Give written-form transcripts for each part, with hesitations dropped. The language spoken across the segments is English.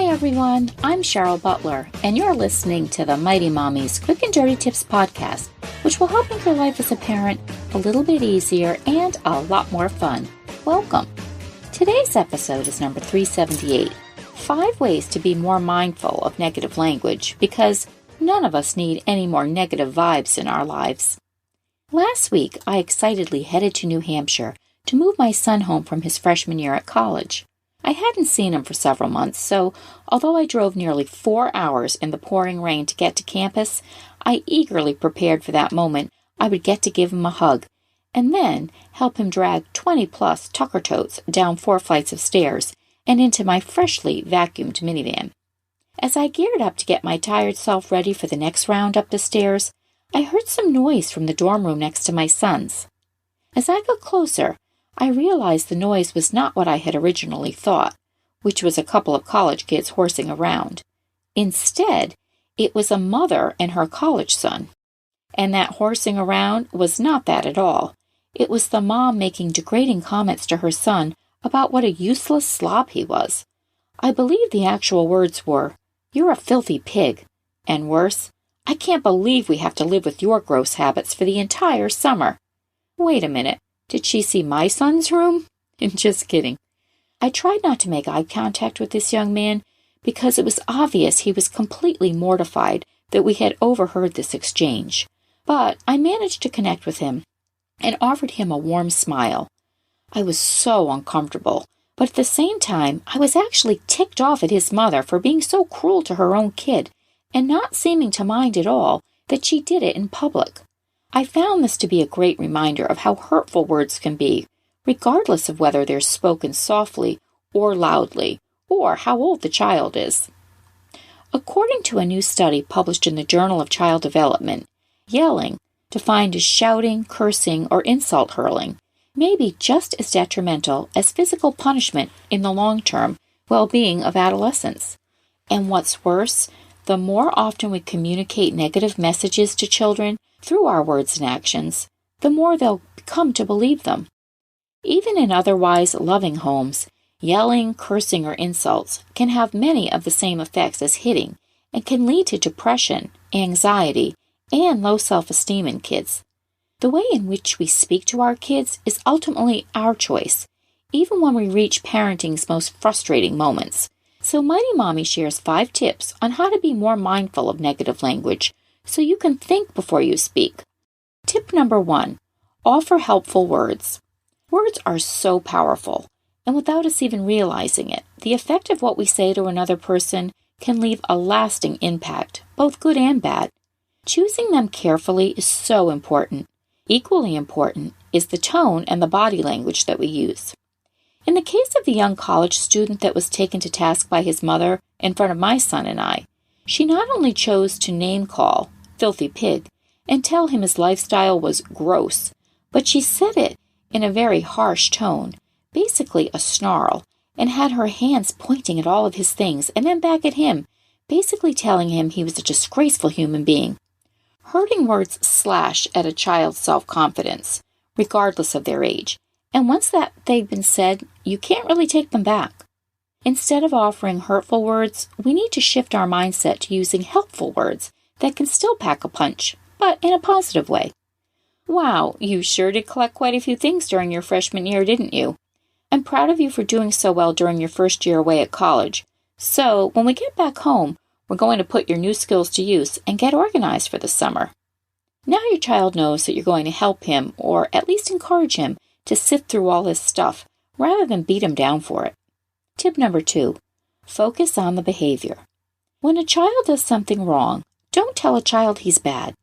Hi everyone, I'm Cheryl Butler, and you're listening to the Mighty Mommies Quick and Dirty Tips podcast, which will help make your life as a parent a little bit easier and a lot more fun. Welcome! Today's episode is number 378, 5 ways to be more mindful of negative language, because none of us need any more negative vibes in our lives. Last week, I excitedly headed to New Hampshire to move my son home from his freshman year at college. I hadn't seen him for several months, so although I drove nearly 4 hours in the pouring rain to get to campus, I eagerly prepared for that moment I would get to give him a hug, and then help him drag 20-plus Tucker totes down 4 flights of stairs and into my freshly vacuumed minivan. As I geared up to get my tired self ready for the next round up the stairs, I heard some noise from the dorm room next to my son's. As I got closer, I realized the noise was not what I had originally thought, which was a couple of college kids horsing around. Instead, it was a mother and her college son. And that horsing around was not that at all. It was the mom making degrading comments to her son about what a useless slob he was. I believe the actual words were, "You're a filthy pig," and worse, "I can't believe we have to live with your gross habits for the entire summer." Wait a minute. Did she see my son's room? Just kidding. I tried not to make eye contact with this young man because it was obvious he was completely mortified that we had overheard this exchange. But I managed to connect with him and offered him a warm smile. I was so uncomfortable, but at the same time, I was actually ticked off at his mother for being so cruel to her own kid and not seeming to mind at all that she did it in public. I found this to be a great reminder of how hurtful words can be, regardless of whether they're spoken softly or loudly, or how old the child is. According to a new study published in the Journal of Child Development, yelling, defined as shouting, cursing, or insult hurling, may be just as detrimental as physical punishment in the long-term well-being of adolescents. And what's worse, the more often we communicate negative messages to children through our words and actions, the more they'll come to believe them. Even in otherwise loving homes, yelling, cursing, or insults can have many of the same effects as hitting and can lead to depression, anxiety, and low self-esteem in kids. The way in which we speak to our kids is ultimately our choice, even when we reach parenting's most frustrating moments. So Mighty Mommy shares 5 tips on how to be more mindful of negative language so you can think before you speak. Tip number 1, offer helpful words. Words are so powerful, and without us even realizing it, the effect of what we say to another person can leave a lasting impact, both good and bad. Choosing them carefully is so important. Equally important is the tone and the body language that we use. In the case of the young college student that was taken to task by his mother in front of my son and I, she not only chose to name-call, filthy pig, and tell him his lifestyle was gross, but she said it in a very harsh tone, basically a snarl, and had her hands pointing at all of his things and then back at him, basically telling him he was a disgraceful human being. Hurting words slash at a child's self-confidence, regardless of their age, and once that they've been said, you can't really take them back. Instead of offering hurtful words, we need to shift our mindset to using helpful words that can still pack a punch, but in a positive way. Wow, you sure did collect quite a few things during your freshman year, didn't you? I'm proud of you for doing so well during your first year away at college. So, when we get back home, we're going to put your new skills to use and get organized for the summer. Now your child knows that you're going to help him, or at least encourage him, to sift through all his stuff, rather than beat him down for it. Tip number 2, focus on the behavior. When a child does something wrong, don't tell a child he's bad.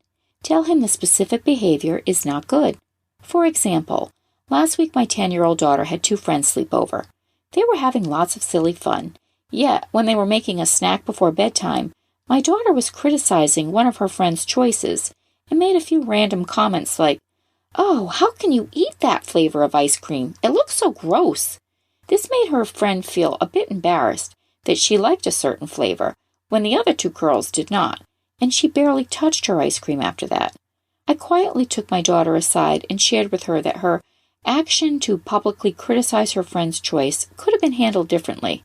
Tell him the specific behavior is not good. For example, last week my 10-year-old daughter had 2 friends sleep over. They were having lots of silly fun. Yet, when they were making a snack before bedtime, my daughter was criticizing one of her friend's choices and made a few random comments like, "Oh, how can you eat that flavor of ice cream? It looks so gross." This made her friend feel a bit embarrassed that she liked a certain flavor when the other 2 girls did not, and she barely touched her ice cream after that. I quietly took my daughter aside and shared with her that her action to publicly criticize her friend's choice could have been handled differently.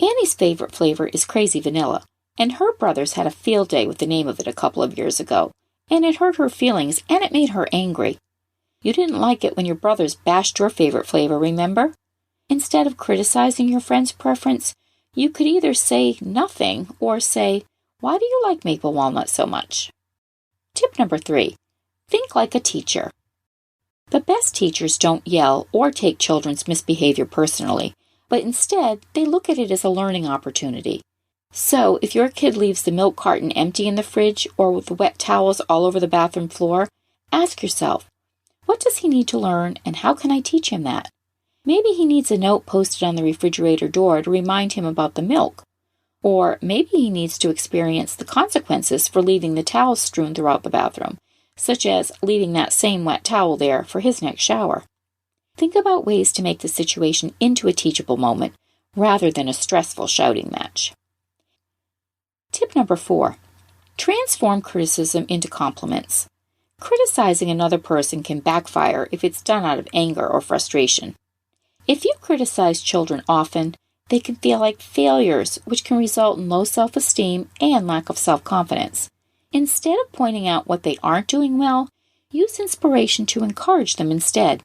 Annie's favorite flavor is Crazy Vanilla, and her brothers had a field day with the name of it a couple of years ago, and it hurt her feelings and it made her angry. You didn't like it when your brothers bashed your favorite flavor, remember? Instead of criticizing your friend's preference, you could either say nothing or say, "Why do you like maple walnut so much?" Tip number 3. Think like a teacher. The best teachers don't yell or take children's misbehavior personally, but instead they look at it as a learning opportunity. So if your kid leaves the milk carton empty in the fridge or with the wet towels all over the bathroom floor, ask yourself, what does he need to learn and how can I teach him that? Maybe he needs a note posted on the refrigerator door to remind him about the milk. Or maybe he needs to experience the consequences for leaving the towels strewn throughout the bathroom, such as leaving that same wet towel there for his next shower. Think about ways to make the situation into a teachable moment rather than a stressful shouting match. Tip number 4. Transform criticism into compliments. Criticizing another person can backfire if it's done out of anger or frustration. If you criticize children often, they can feel like failures, which can result in low self-esteem and lack of self-confidence. Instead of pointing out what they aren't doing well, use inspiration to encourage them instead.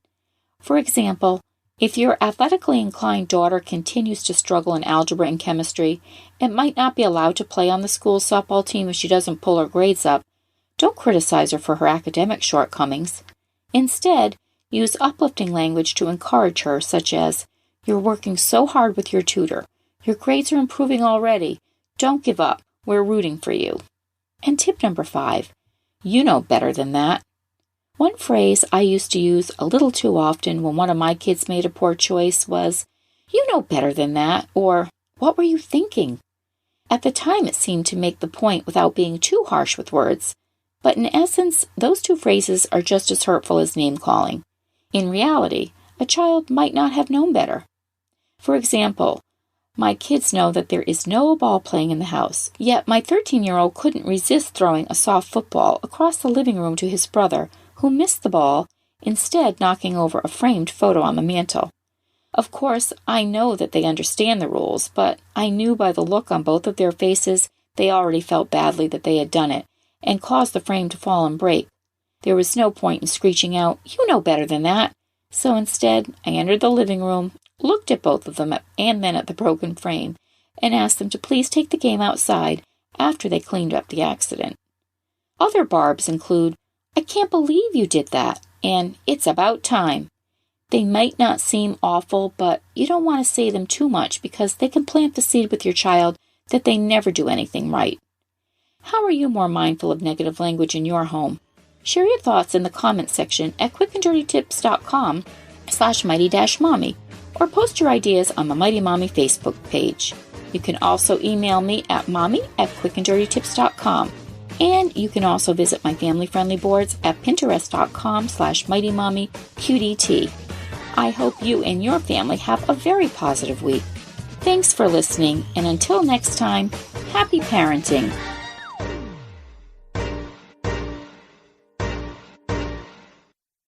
For example, if your athletically inclined daughter continues to struggle in algebra and chemistry and might not be allowed to play on the school softball team if she doesn't pull her grades up, don't criticize her for her academic shortcomings. Instead, use uplifting language to encourage her, such as, "You're working so hard with your tutor. Your grades are improving already. Don't give up. We're rooting for you." And tip number 5, you know better than that. One phrase I used to use a little too often when one of my kids made a poor choice was, "You know better than that," or "What were you thinking?" At the time it seemed to make the point without being too harsh with words, but in essence, those two phrases are just as hurtful as name-calling. In reality, a child might not have known better. For example, my kids know that there is no ball playing in the house, yet my 13-year-old couldn't resist throwing a soft football across the living room to his brother, who missed the ball, instead knocking over a framed photo on the mantel. Of course, I know that they understand the rules, but I knew by the look on both of their faces they already felt badly that they had done it, and caused the frame to fall and break. There was no point in screeching out, "You know better than that." So instead, I entered the living room, looked at both of them and then at the broken frame, and asked them to please take the game outside after they cleaned up the accident. Other barbs include, "I can't believe you did that," and "It's about time." They might not seem awful, but you don't want to say them too much because they can plant the seed with your child that they never do anything right. How are you more mindful of negative language in your home? Share your thoughts in the comments section at quickanddirtytips.com/mighty-mommy or post your ideas on the Mighty Mommy Facebook page. You can also email me at mommy@quickanddirtytips.com. And you can also visit my family-friendly boards at pinterest.com/mightymommyqdt. I hope you and your family have a very positive week. Thanks for listening, and until next time, happy parenting.